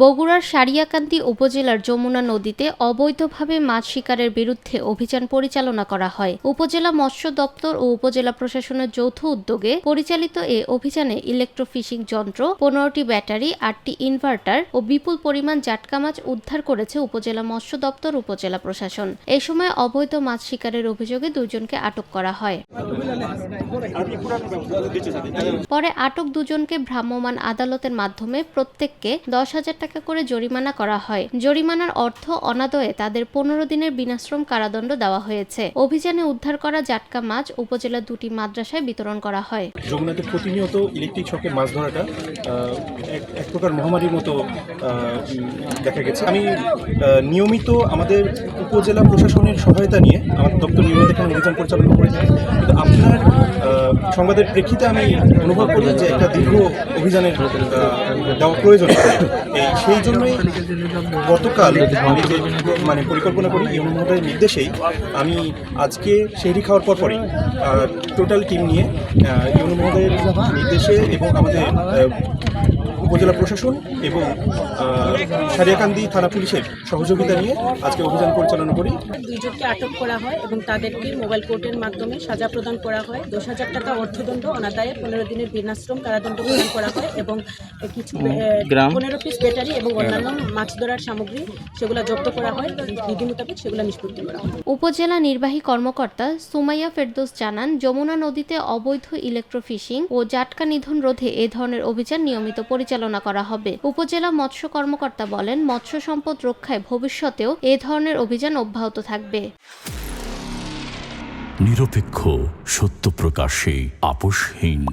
বগুড়ার সারিয়াকান্দি উপজেলার যমুনা নদীতে অবৈধভাবে মাছ শিকারের বিরুদ্ধে অভিযান পরিচালনা করা হয়। উপজেলা মৎস্য দপ্তর ও উপজেলা প্রশাসনের যৌথ উদ্যোগে পরিচালিত এ অভিযানে ইলেকট্রোফিশিং যন্ত্র, 15টি ব্যাটারি, 8টি ইনভার্টার ও বিপুল পরিমাণ জাটকা মাছ উদ্ধার করেছে উপজেলা মৎস্য দপ্তর উপজেলা প্রশাসন। এ সময় অবৈধ মাছ শিকারের অভিযোগে 2 জনকে আটক করা হয়। পরে আটক 2 জনকে ভ্রাম্যমাণ আদালতের মাধ্যমে প্রত্যেককে 10,000 টাকা করে জরিমানা করা হয়। জরিমানার অর্থ অনাদয়ে তাদের 15 দিনের বিনাশ্রম কারাদণ্ড দেওয়া হয়েছে। অভিযানে উদ্ধার করা জাটকা মাছ উপজেলার 2টি মাদ্রাসায় বিতরণ করা হয়। যমুনাতে প্রতিনিয়ত ইলেকট্রিক শকে মাছ ধরাটা এক প্রকার মহামারীর মতো দেখা গেছে। আমি নিয়মিত আমাদের উপজেলা প্রশাসনের সহায়তা নিয়ে আমার দপ্তর নিয়মিত এখানে অভিযান পরিচালনা করে থাকে। কিন্তু আপনার সংবাদের প্রেক্ষিতে আমি অনুভব করি যে একটা দীর্ঘ অভিযানের দেওয়া প্রয়োজন। সেই জন্যই গতকাল আমি যে পরিকল্পনা করি ইউনো মহোদয়ের নির্দেশেই আমি আজকে সেহরি খাওয়ার পরই টোটাল টিম নিয়ে ইউনো মহোদয়ের নির্দেশে এবং আমাদের উপজেলা প্রশাসন এবং সারিয়াকান্দি থানা পুলিশের সহযোগিতা নিয়ে আজকে অভিযান পরিচালনা করি। 2 জনকে আটক করা হয় এবং তাদেরকে মোবাইল কোর্টের মাধ্যমে সাজা প্রদান করা হয়। 10,000 টাকা অর্থদণ্ড, অনাদায়ে 15 দিনের বিনাশ্রম কারাদণ্ড প্রদান করা হয় এবং কিছু 15 পিস ব্যাটারি এবং অন্যান্য মাছ ধরার সামগ্রী সেগুলো জব্দ করা হয়। বিধি মোতাবেক সেগুলো নিষ্পত্তি করা হয়। উপজেলা নির্বাহী কর্মকর্তা সুমাইয়া ফেরদৌস জানান, যমুনা নদীতে অবৈধ ইলেকট্রোফিশিং ও জাটকা নিধন রোধে এ ধরনের অভিযান নিয়মিত পরিচালনা করা হবে। উপজেলা মৎস্য কর্মকর্তা বলেন, মৎস্য সম্পদ রক্ষায় ভবিষ্যতেও এ ধরনের অভিযান অব্যাহত থাকবে। নিরপেক্ষ, সত্য প্রকাশে আপোষহীন।